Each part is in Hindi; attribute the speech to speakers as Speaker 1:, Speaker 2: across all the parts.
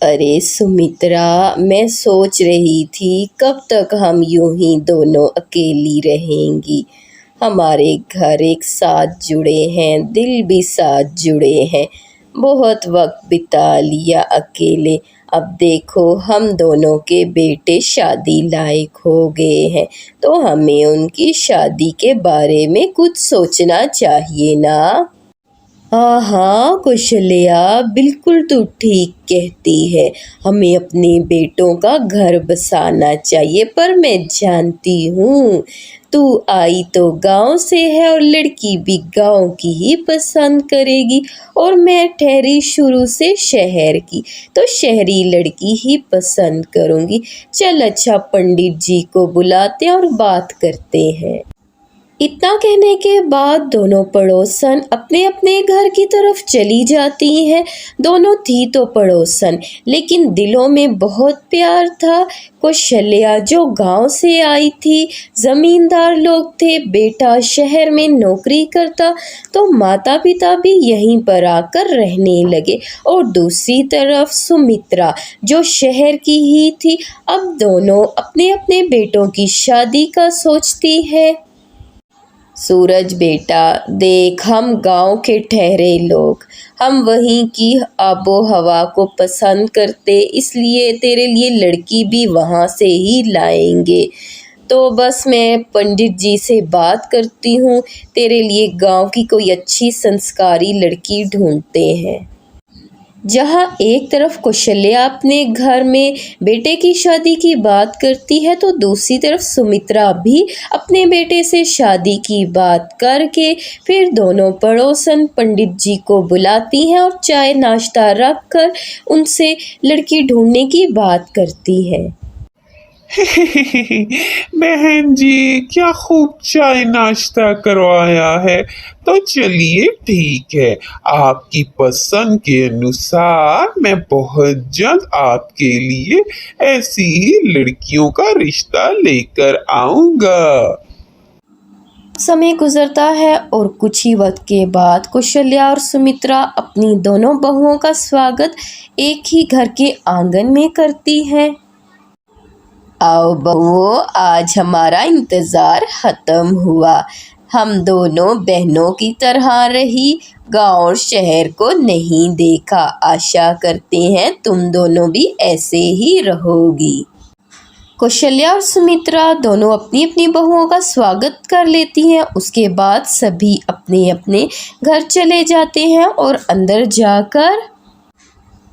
Speaker 1: अरे सुमित्रा, मैं सोच रही थी कब तक हम यूं ही दोनों अकेली रहेंगी। हमारे घर एक साथ जुड़े हैं, दिल भी साथ जुड़े हैं। बहुत वक्त बिता लिया अकेले। अब देखो हम दोनों के बेटे शादी लायक हो गए हैं, तो हमें उनकी शादी के बारे में कुछ सोचना चाहिए ना। हाँ हाँ कुशल्या, बिल्कुल तू ठीक कहती है। हमें अपने बेटों का घर बसाना चाहिए, पर मैं जानती हूँ तू आई तो गांव से है और लड़की भी गांव की ही पसंद करेगी, और मैं ठहरी शुरू से शहर की, तो शहरी लड़की ही पसंद करूँगी। चल अच्छा, पंडित जी को बुलाते हैं और बात करते हैं। इतना कहने के बाद दोनों पड़ोसन अपने अपने घर की तरफ चली जाती हैं। दोनों थी तो पड़ोसन, लेकिन दिलों में बहुत प्यार था। कौशल्या जो गांव से आई थी, जमींदार लोग थे, बेटा शहर में नौकरी करता, तो माता पिता भी यहीं पर आकर रहने लगे। और दूसरी तरफ सुमित्रा जो शहर की ही थी, अब दोनों अपने अपने बेटों की शादी का सोचती है। सूरज बेटा देख, हम गांव के ठहरे लोग, हम वहीं की आबो हवा को पसंद करते, इसलिए तेरे लिए लड़की भी वहां से ही लाएंगे। तो बस मैं पंडित जी से बात करती हूँ, तेरे लिए गांव की कोई अच्छी संस्कारी लड़की ढूंढते हैं। जहाँ एक तरफ कौशल्या अपने घर में बेटे की शादी की बात करती है, तो दूसरी तरफ सुमित्रा भी अपने बेटे से शादी की बात करके फिर दोनों पड़ोसन पंडित जी को बुलाती हैं और चाय नाश्ता रखकर उनसे लड़की ढूंढने की बात करती है।
Speaker 2: बहन जी, क्या खूब चाय नाश्ता करवाया है। तो चलिए ठीक है, आपकी पसंद के अनुसार मैं बहुत जल्द आपके लिए ऐसी ही लड़कियों का रिश्ता लेकर आऊंगा।
Speaker 1: समय गुजरता है और कुछ ही वक्त के बाद कौशल्या और सुमित्रा अपनी दोनों बहुओं का स्वागत एक ही घर के आंगन में करती हैं। आओ बहुओं, आज हमारा इंतज़ार ख़त्म हुआ। हम दोनों बहनों की तरह रही, गांव और शहर को नहीं देखा। आशा करते हैं तुम दोनों भी ऐसे ही रहोगी। कौशल्या और सुमित्रा दोनों अपनी अपनी बहुओं का स्वागत कर लेती हैं। उसके बाद सभी अपने अपने घर चले जाते हैं और अंदर जाकर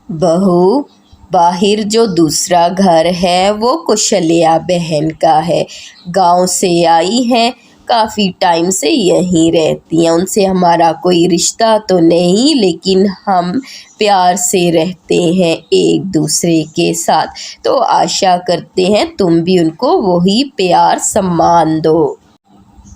Speaker 1: बहू, बाहर जो दूसरा घर है वो कौशल्या बहन का है। गांव से आई हैं, काफ़ी टाइम से यहीं रहती हैं। उनसे हमारा कोई रिश्ता तो नहीं, लेकिन हम प्यार से रहते हैं एक दूसरे के साथ, तो आशा करते हैं तुम भी उनको वही प्यार सम्मान दो।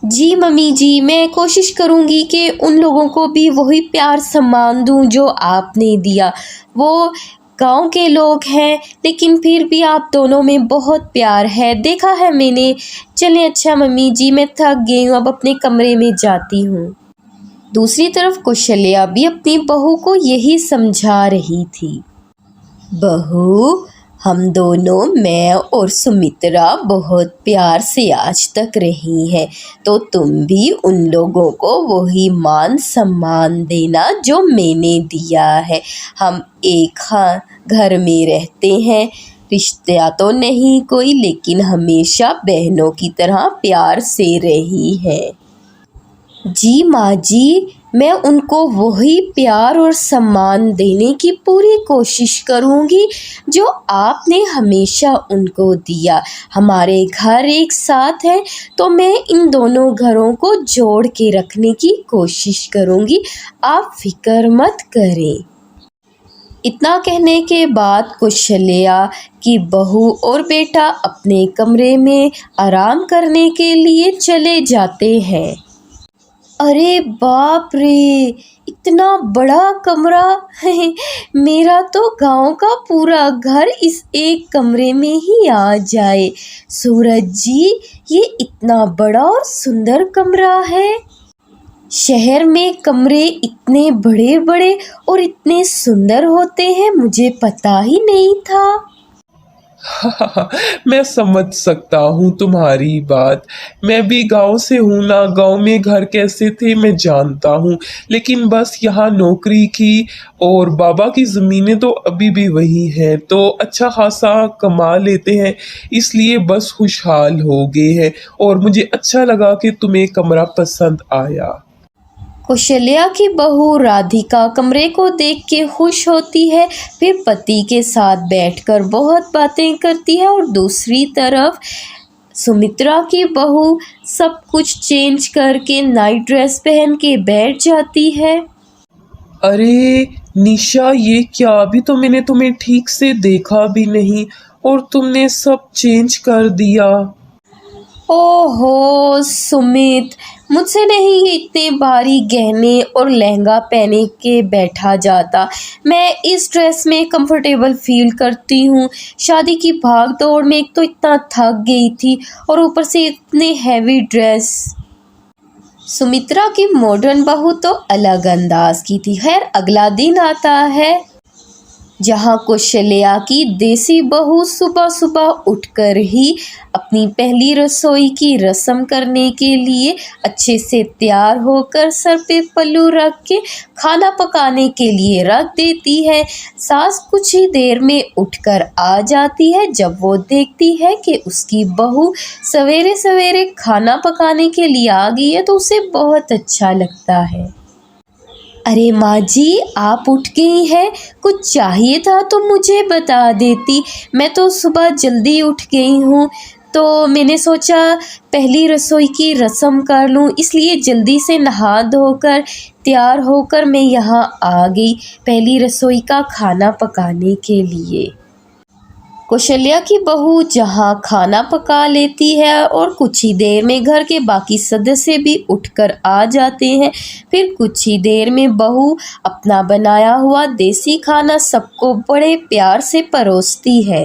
Speaker 1: जी मम्मी जी, मैं कोशिश करूँगी कि उन लोगों को भी वही प्यार सम्मान दूँ जो आपने दिया। वो गांव के लोग हैं, लेकिन फिर भी आप दोनों में बहुत प्यार है, देखा है मैंने। चलें अच्छा मम्मी जी, मैं थक गई हूँ, अब अपने कमरे में जाती हूँ। दूसरी तरफ कौशल्या भी अपनी बहू को यही समझा रही थी। बहू, हम दोनों, मैं और सुमित्रा बहुत प्यार से आज तक रही हैं, तो तुम भी उन लोगों को वही मान सम्मान देना जो मैंने दिया है। हम एक घर में रहते हैं, रिश्ता तो नहीं कोई, लेकिन हमेशा बहनों की तरह प्यार से रही है। जी माँ जी, मैं उनको वही प्यार और सम्मान देने की पूरी कोशिश करूँगी जो आपने हमेशा उनको दिया। हमारे घर एक साथ हैं, तो मैं इन दोनों घरों को जोड़ के रखने की कोशिश करूँगी, आप फिक्र मत करें। इतना कहने के बाद कौशल्या की बहू और बेटा अपने कमरे में आराम करने के लिए चले जाते हैं। अरे बाप रे, इतना बड़ा कमरा है। मेरा तो गांव का पूरा घर इस एक कमरे में ही आ जाए। सूरज जी, ये इतना बड़ा और सुंदर कमरा है। शहर में कमरे इतने बड़े बड़े और इतने सुंदर होते हैं, मुझे पता ही नहीं था।
Speaker 2: मैं समझ सकता हूँ तुम्हारी बात। मैं भी गांव से हूँ ना, गांव में घर कैसे थे मैं जानता हूँ। लेकिन बस यहाँ नौकरी की और बाबा की ज़मीनें तो अभी भी वही हैं, तो अच्छा खासा कमा लेते हैं, इसलिए बस खुशहाल हो गए हैं। और मुझे अच्छा लगा कि तुम्हें कमरा पसंद आया।
Speaker 1: कौशल्या की बहू राधिका कमरे को देख के खुश होती है, फिर पति के साथ बैठकर बहुत बातें करती है और दूसरी तरफ सुमित्रा की बहू सब कुछ चेंज करके नाइट ड्रेस पहन के बैठ जाती है।
Speaker 2: अरे निशा, ये क्या? अभी तो मैंने तुम्हें ठीक से देखा भी नहीं और तुमने सब चेंज कर दिया।
Speaker 1: ओहो सुमित, मुझसे नहीं ये इतने भारी गहने और लहंगा पहने के बैठा जाता। मैं इस ड्रेस में कंफर्टेबल फील करती हूँ। शादी की भाग दौड़ में एक तो इतना थक गई थी और ऊपर से इतने हैवी ड्रेस। सुमित्रा की मॉडर्न बहू तो अलग अंदाज की थी। खैर, अगला दिन आता है जहाँ कौशल्या की देसी बहू सुबह सुबह उठकर ही अपनी पहली रसोई की रस्म करने के लिए अच्छे से तैयार होकर सर पे पल्लू रख के खाना पकाने के लिए रख देती है। सास कुछ ही देर में उठकर आ जाती है। जब वो देखती है कि उसकी बहू सवेरे सवेरे खाना पकाने के लिए आ गई है तो उसे बहुत अच्छा लगता है। अरे माँ जी, आप उठ गई हैं? कुछ चाहिए था तो मुझे बता देती। मैं तो सुबह जल्दी उठ गई हूँ, तो मैंने सोचा पहली रसोई की रस्म कर लूँ, इसलिए जल्दी से नहा धोकर तैयार होकर मैं यहाँ आ गई पहली रसोई का खाना पकाने के लिए। कौशल्या की बहू जहाँ खाना पका लेती है और कुछ ही देर में घर के बाकी सदस्य भी उठकर आ जाते हैं। फिर कुछ ही देर में बहू अपना बनाया हुआ देसी खाना सबको बड़े प्यार से परोसती है।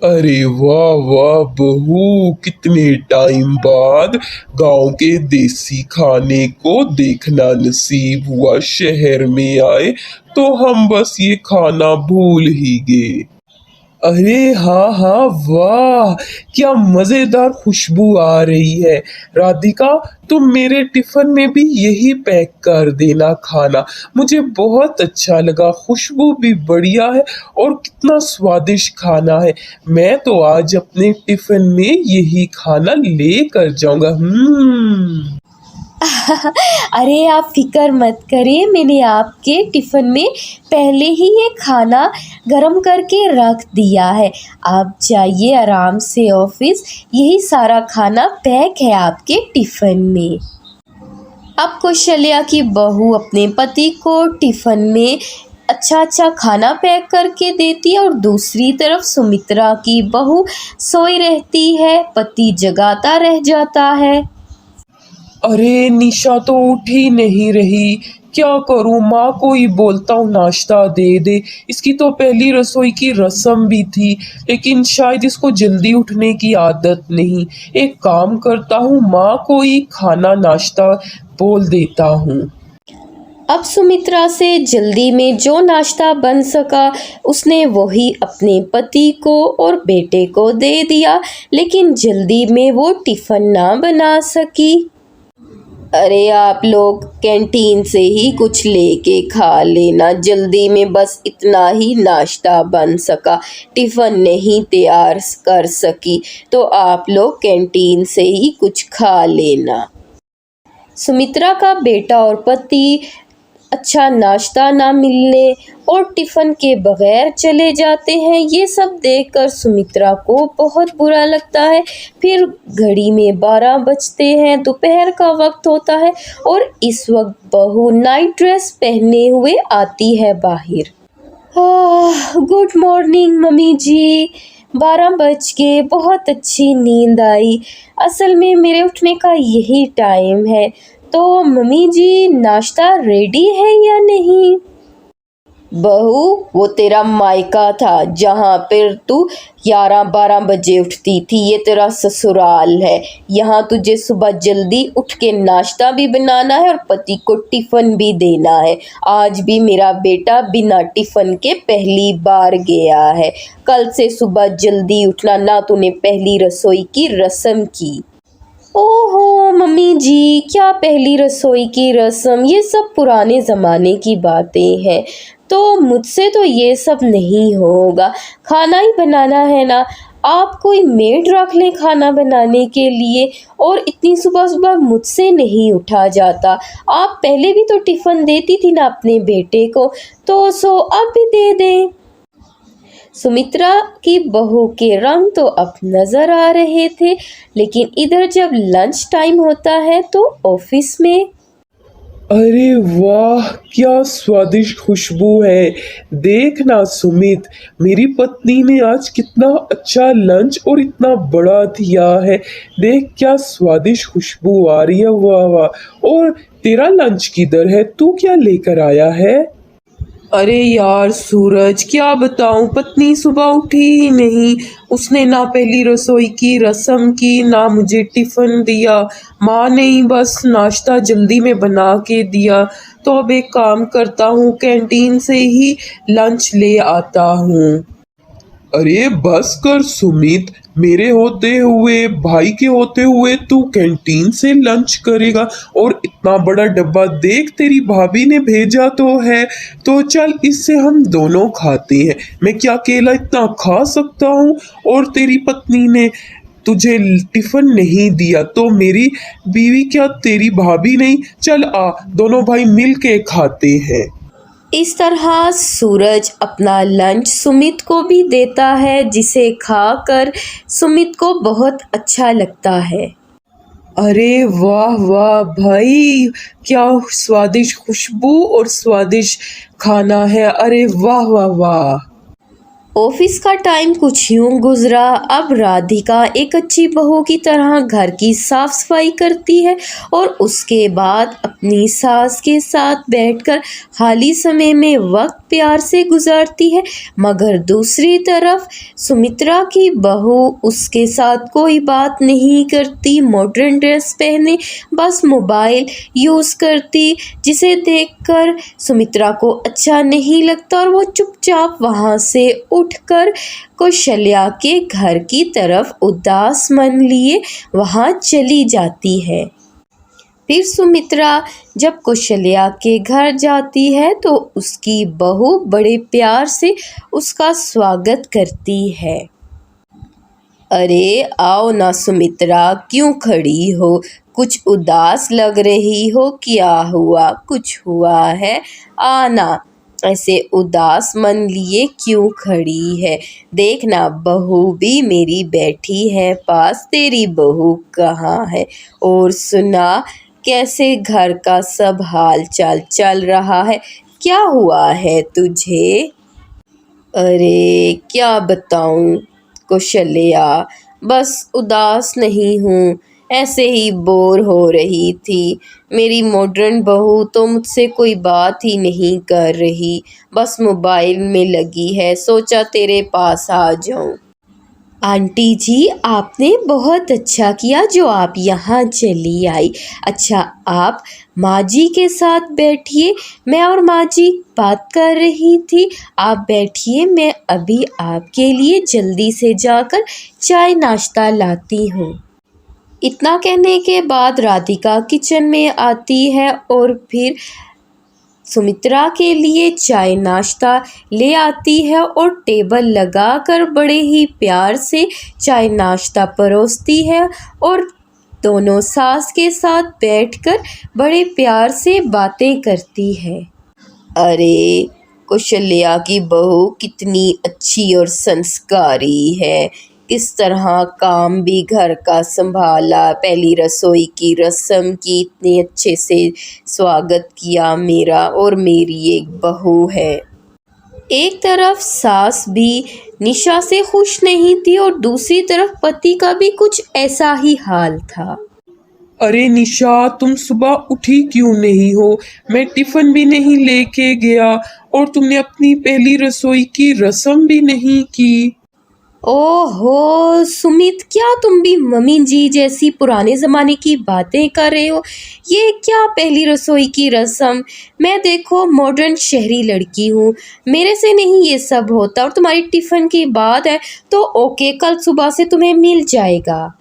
Speaker 2: अरे वाह वाह बहू, कितने टाइम बाद गांव के देसी खाने को देखना नसीब हुआ। शहर में आए तो हम बस ये खाना भूल ही गए। अरे हाँ हाँ, वाह क्या मज़ेदार खुशबू आ रही है। राधिका, तुम मेरे टिफ़िन में भी यही पैक कर देना खाना। मुझे बहुत अच्छा लगा, खुशबू भी बढ़िया है और कितना स्वादिष्ट खाना है। मैं तो आज अपने टिफ़िन में यही खाना लेकर जाऊंगा।
Speaker 1: अरे आप फिक्र मत करिए, मैंने आपके टिफ़िन में पहले ही ये खाना गरम करके रख दिया है। आप जाइए आराम से ऑफिस, यही सारा खाना पैक है आपके टिफ़िन में। अब कौशल्या की बहू अपने पति को टिफ़िन में अच्छा अच्छा खाना पैक करके देती है और दूसरी तरफ सुमित्रा की बहू सोई रहती है, पति जगाता रह जाता है।
Speaker 2: अरे निशा तो उठ ही नहीं रही, क्या करूं? माँ को ही बोलता हूँ नाश्ता दे दे। इसकी तो पहली रसोई की रस्म भी थी, लेकिन शायद इसको जल्दी उठने की आदत नहीं। एक काम करता हूँ, माँ को ही खाना नाश्ता बोल देता हूँ।
Speaker 1: अब सुमित्रा से जल्दी में जो नाश्ता बन सका उसने वही अपने पति को और बेटे को दे दिया, लेकिन जल्दी में वो टिफ़िन ना बना सकी। अरे आप लोग कैंटीन से ही कुछ लेके खा लेना, जल्दी में बस इतना ही नाश्ता बन सका, टिफ़िन नहीं तैयार कर सकी, तो आप लोग कैंटीन से ही कुछ खा लेना। सुमित्रा का बेटा और पति अच्छा नाश्ता ना मिलने और टिफ़िन के बगैर चले जाते हैं, ये सब देखकर सुमित्रा को बहुत बुरा लगता है। फिर घड़ी में 12 बजते हैं, दोपहर का वक्त होता है और इस वक्त बहू नाइट ड्रेस पहने हुए आती है बाहर। गुड मॉर्निंग मम्मी जी, 12 बज के बहुत अच्छी नींद आई। असल में मेरे उठने का यही टाइम है, तो मम्मी जी नाश्ता रेडी है या नहीं? बहू, वो तेरा मायका था जहाँ पर तू 11-12 बजे उठती थी। ये तेरा ससुराल है। यहाँ तुझे सुबह जल्दी उठ के नाश्ता भी बनाना है और पति को टिफ़िन भी देना है। आज भी मेरा बेटा बिना टिफ़िन के पहली बार गया है। कल से सुबह जल्दी उठना, ना तूने पहली रसोई की रस्म की। ओहो मम्मी जी, क्या पहली रसोई की रस्म, ये सब पुराने ज़माने की बातें हैं। तो मुझसे तो ये सब नहीं होगा। खाना ही बनाना है ना। आप कोई मेड रख लें खाना बनाने के लिए। और इतनी सुबह सुबह मुझसे नहीं उठा जाता। आप पहले भी तो टिफ़िन देती थी ना अपने बेटे को, तो सो अब भी दे दें। सुमित्रा की बहू के रंग तो अब नजर आ रहे थे, लेकिन इधर जब लंच टाइम होता है तो ऑफिस में
Speaker 2: अरे वाह, क्या स्वादिष्ट खुशबू है। देखना सुमित, मेरी पत्नी ने आज कितना अच्छा लंच और इतना बड़ा दिया है। देख क्या स्वादिष्ट खुशबू आ रही है। वाह वाह। और तेरा लंच किधर है? तू क्या लेकर आया है? अरे यार सूरज, क्या बताऊं, पत्नी सुबह उठी ही नहीं। उसने ना पहली रसोई की रस्म की, ना मुझे टिफिन दिया। माँ ने ही बस नाश्ता जल्दी में बना के दिया। तो अब एक काम करता हूँ, कैंटीन से ही लंच ले आता हूँ। अरे बस कर सुमित, मेरे होते हुए, भाई के होते हुए तू कैंटीन से लंच करेगा? और इतना बड़ा डब्बा देख, तेरी भाभी ने भेजा तो है। तो चल इससे हम दोनों खाते हैं। मैं क्या अकेला इतना खा सकता हूँ? और तेरी पत्नी ने तुझे टिफिन नहीं दिया तो मेरी बीवी क्या तेरी भाभी नहीं? चल आ, दोनों भाई मिल के खाते हैं।
Speaker 1: इस तरह सूरज अपना लंच सुमित को भी देता है, जिसे खाकर सुमित को बहुत अच्छा लगता है।
Speaker 2: अरे वाह वाह भाई, क्या स्वादिष्ट खुशबू और स्वादिष्ट खाना है। अरे वाह वाह वाह।
Speaker 1: ऑफिस का टाइम कुछ यूं गुजरा। अब राधिका एक अच्छी बहू की तरह घर की साफ सफाई करती है और उसके बाद अपनी सास के साथ बैठकर खाली समय में वक्त प्यार से गुजारती है। मगर दूसरी तरफ सुमित्रा की बहू उसके साथ कोई बात नहीं करती, मॉडर्न ड्रेस पहने बस मोबाइल यूज़ करती, जिसे देखकर सुमित्रा को अच्छा नहीं लगता और वो चुपचाप वहाँ से उठकर कौशल्या के घर की तरफ उदास मन लिए वहाँ चली जाती है। फिर सुमित्रा जब कौशल्या के घर जाती है तो उसकी बहू बड़े प्यार से उसका स्वागत करती है। अरे आओ ना सुमित्रा, क्यों खड़ी हो? कुछ उदास लग रही हो, क्या हुआ? कुछ हुआ है? आना, ऐसे उदास मन लिए क्यों खड़ी है? देखना बहू भी मेरी बैठी है पास, तेरी बहू कहाँ है? और सुना, कैसे घर का सब हाल चाल चल रहा है? क्या हुआ है तुझे? अरे क्या बताऊं कौशल्या, बस उदास नहीं हूँ, ऐसे ही बोर हो रही थी। मेरी मॉडर्न बहू तो मुझसे कोई बात ही नहीं कर रही, बस मोबाइल में लगी है। सोचा तेरे पास आ जाऊं। आंटी जी, आपने बहुत अच्छा किया जो आप यहाँ चली आई। अच्छा, आप माँ जी के साथ बैठिए, मैं और माँ जी बात कर रही थी। आप बैठिए, मैं अभी आपके लिए जल्दी से जाकर चाय नाश्ता लाती हूँ। इतना कहने के बाद राधिका किचन में आती है और फिर सुमित्रा के लिए चाय नाश्ता ले आती है और टेबल लगाकर बड़े ही प्यार से चाय नाश्ता परोसती है और दोनों सास के साथ बैठकर बड़े प्यार से बातें करती है। अरे कौशल्या की बहू कितनी अच्छी और संस्कारी है, किस तरह काम भी घर का संभाला, पहली रसोई की रस्म की, इतने अच्छे से स्वागत किया मेरा, और मेरी एक बहू है। एक तरफ सास भी निशा से खुश नहीं थी और दूसरी तरफ पति का भी कुछ ऐसा ही हाल था।
Speaker 2: अरे निशा, तुम सुबह उठी क्यों नहीं हो? मैं टिफिन भी नहीं लेके गया और तुमने अपनी पहली रसोई की रस्म भी नहीं की।
Speaker 1: ओहो सुमित, क्या तुम भी मम्मी जी जैसी पुराने ज़माने की बातें कर रहे हो? ये क्या पहली रसोई की रस्म? मैं देखो मॉडर्न शहरी लड़की हूँ, मेरे से नहीं ये सब होता। और तुम्हारी टिफ़िन की बात है तो ओके, कल सुबह से तुम्हें मिल जाएगा।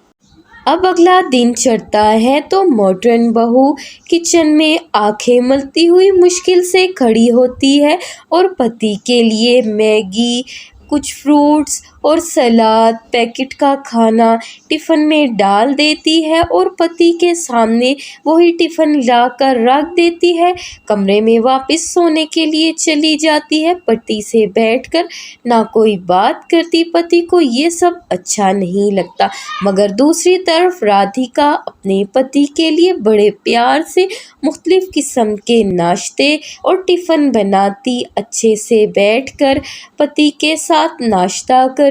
Speaker 1: अब अगला दिन चढ़ता है तो मॉडर्न बहू किचन में आंखें मलती हुई मुश्किल से खड़ी होती है और पति के लिए मैगी, कुछ फ्रूट्स और सलाद, पैकेट का खाना टिफ़िन में डाल देती है और पति के सामने वही टिफ़िन लाकर रख देती है। कमरे में वापस सोने के लिए चली जाती है, पति से बैठकर ना कोई बात करती। पति को ये सब अच्छा नहीं लगता, मगर दूसरी तरफ राधिका अपने पति के लिए बड़े प्यार से मुख्तलिफ किस्म के नाश्ते और टिफ़िन बनाती, अच्छे से बैठकर पति के साथ नाश्ता करती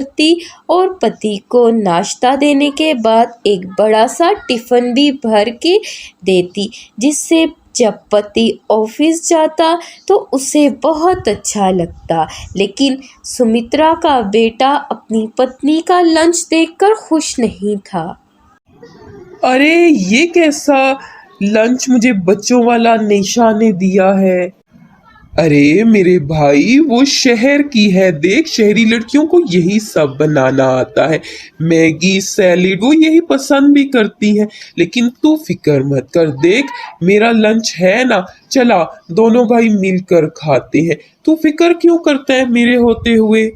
Speaker 1: और पति को नाश्ता देने के बाद एक बड़ा सा टिफ़िन भी भर के देती, जिससे जब पति ऑफिस जाता तो उसे बहुत अच्छा लगता। लेकिन सुमित्रा का बेटा अपनी पत्नी का लंच देखकर खुश नहीं था।
Speaker 2: अरे ये कैसा लंच मुझे बच्चों वाला निशा ने दिया है। अरे मेरे भाई, वो शहर की है, देख शहरी लड़कियों को यही सब बनाना आता है। मैगी, सैलेड वो यही पसंद भी करती हैं। लेकिन तू फिक्र मत कर, देख मेरा लंच है ना, चला दोनों भाई मिलकर खाते हैं। तू फिक्र क्यों करता है मेरे होते हुए।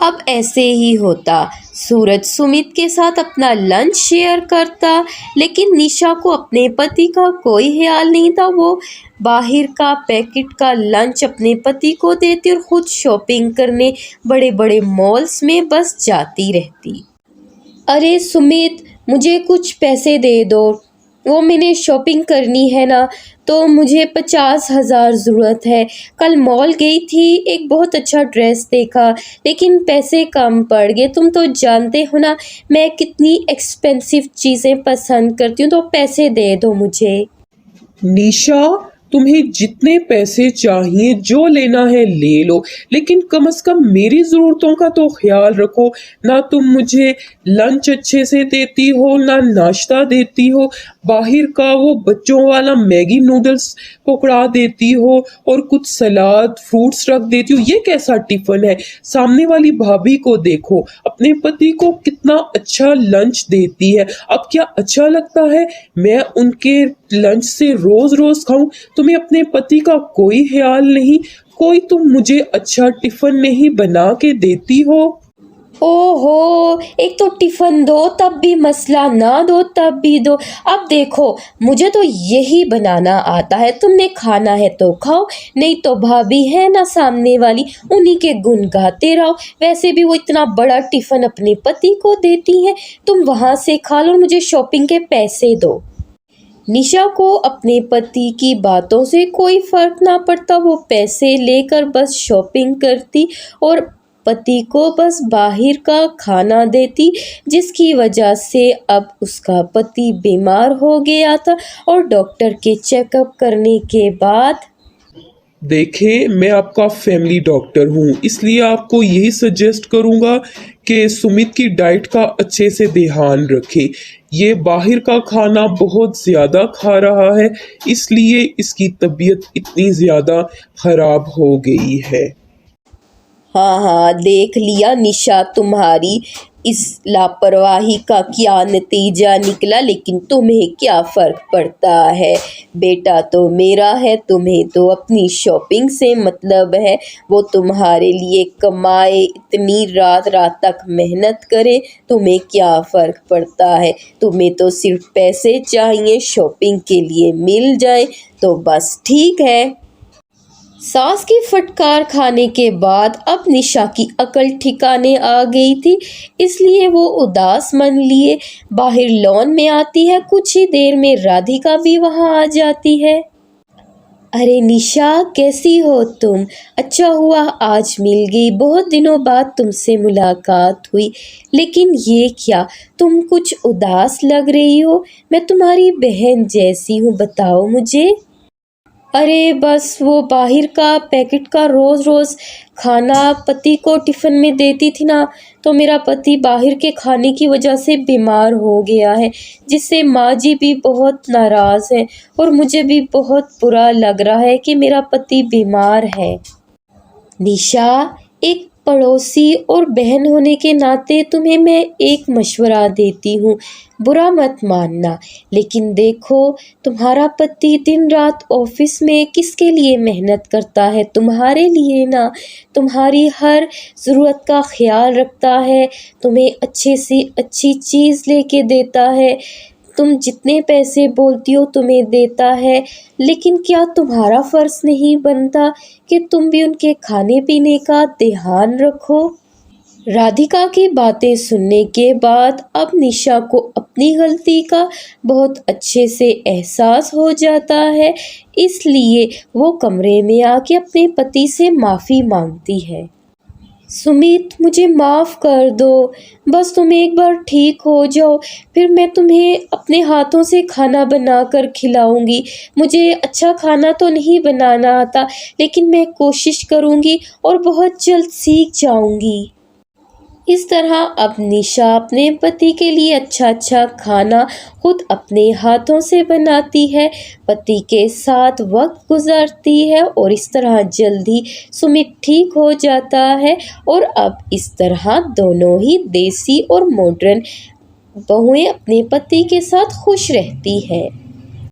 Speaker 1: अब ऐसे ही होता। सूरज सुमित के साथ अपना लंच शेयर करता, लेकिन निशा को अपने पति का कोई ख्याल नहीं था। वो बाहर का पैकेट का लंच अपने पति को देती और खुद शॉपिंग करने बड़े बड़े मॉल्स में बस जाती रहती। अरे सुमित, मुझे कुछ पैसे दे दो, वो मैंने शॉपिंग करनी है ना, तो मुझे 50,000 ज़रूरत है। कल मॉल गई थी, एक बहुत अच्छा ड्रेस देखा, लेकिन पैसे कम पड़ गए। तुम तो जानते हो ना मैं कितनी एक्सपेंसिव चीज़ें पसंद करती हूँ, तो पैसे दे दो मुझे।
Speaker 2: निशा, तुम्हें जितने पैसे चाहिए जो लेना है ले लो, लेकिन कम से कम मेरी ज़रूरतों का तो ख्याल रखो ना। तुम मुझे लंच अच्छे से देती हो ना नाश्ता देती हो, बाहर का वो बच्चों वाला मैगी नूडल्स पकड़ा देती हो और कुछ सलाद फ्रूट्स रख देती हो। ये कैसा टिफ़िन है। सामने वाली भाभी को देखो, अपने पति को कितना अच्छा लंच देती है। अब क्या अच्छा लगता है मैं उनके लंच से रोज रोज खाऊं। तुम्हें अपने पति का कोई ख्याल नहीं, कोई तुम मुझे अच्छा टिफिन नहीं बना के देती हो।
Speaker 1: ओहो, एक तो टिफ़िन दो तब भी मसला, ना दो तब भी दो। अब देखो मुझे तो यही बनाना आता है, तुमने खाना है तो खाओ, नहीं तो भाभी है ना सामने वाली, उन्हीं के गुण गाते रहो। वैसे भी वो इतना बड़ा टिफ़िन अपने पति को देती हैं, तुम वहाँ से खा लो और मुझे शॉपिंग के पैसे दो। निशा को अपने पति की बातों से कोई फर्क ना पड़ता, वो पैसे लेकर बस शॉपिंग करती और पति को बस बाहर का खाना देती, जिसकी वजह से अब उसका पति बीमार हो गया था और डॉक्टर के चेकअप करने के बाद।
Speaker 2: देखें, मैं आपका फैमिली डॉक्टर हूँ, इसलिए आपको यही सजेस्ट करूँगा कि सुमित की डाइट का अच्छे से ध्यान रखें। ये बाहर का खाना बहुत ज़्यादा खा रहा है, इसलिए इसकी तबीयत इतनी ज़्यादा ख़राब हो गई है।
Speaker 1: हाँ हाँ, देख लिया निशा, तुम्हारी इस लापरवाही का क्या नतीजा निकला। लेकिन तुम्हें क्या फ़र्क पड़ता है, बेटा तो मेरा है, तुम्हें तो अपनी शॉपिंग से मतलब है। वो तुम्हारे लिए कमाए, इतनी रात रात तक मेहनत करे, तुम्हें क्या फ़र्क पड़ता है। तुम्हें तो सिर्फ पैसे चाहिए, शॉपिंग के लिए मिल जाए तो बस ठीक है। सास की फटकार खाने के बाद अब निशा की अकल ठिकाने आ गई थी, इसलिए वो उदास मन लिए बाहर लॉन में आती है। कुछ ही देर में राधिका भी वहां आ जाती है। अरे निशा, कैसी हो तुम? अच्छा हुआ आज मिल गई, बहुत दिनों बाद तुमसे मुलाकात हुई। लेकिन ये क्या, तुम कुछ उदास लग रही हो। मैं तुम्हारी बहन जैसी हूँ, बताओ मुझे। अरे बस वो बाहर का पैकेट का रोज़ रोज़ खाना पति को टिफ़िन में देती थी ना, तो मेरा पति बाहर के खाने की वजह से बीमार हो गया है, जिससे माँ जी भी बहुत नाराज़ हैं और मुझे भी बहुत बुरा लग रहा है कि मेरा पति बीमार है। निशा, एक पड़ोसी और बहन होने के नाते तुम्हें मैं एक मशवरा देती हूँ, बुरा मत मानना। लेकिन देखो, तुम्हारा पति दिन रात ऑफिस में किसके लिए मेहनत करता है? तुम्हारे लिए ना। तुम्हारी हर ज़रूरत का ख्याल रखता है, तुम्हें अच्छे से अच्छी चीज़ लेके देता है, तुम जितने पैसे बोलती हो तुम्हें देता है। लेकिन क्या तुम्हारा फ़र्ज़ नहीं बनता कि तुम भी उनके खाने पीने का ध्यान रखो? राधिका की बातें सुनने के बाद अब निशा को अपनी गलती का बहुत अच्छे से एहसास हो जाता है, इसलिए वो कमरे में आके अपने पति से माफ़ी मांगती है। सुमित, मुझे माफ़ कर दो, बस तुम एक बार ठीक हो जाओ, फिर मैं तुम्हें अपने हाथों से खाना बना कर खिलाऊंगी। मुझे अच्छा खाना तो नहीं बनाना आता, लेकिन मैं कोशिश करूंगी और बहुत जल्द सीख जाऊंगी। इस तरह अब निशा अपने पति के लिए अच्छा अच्छा खाना खुद अपने हाथों से बनाती है, पति के साथ वक्त गुजारती है और इस तरह जल्दी सुमित ठीक हो जाता है। और अब इस तरह दोनों ही देसी और मॉडर्न बहुएं अपने पति के साथ खुश रहती है।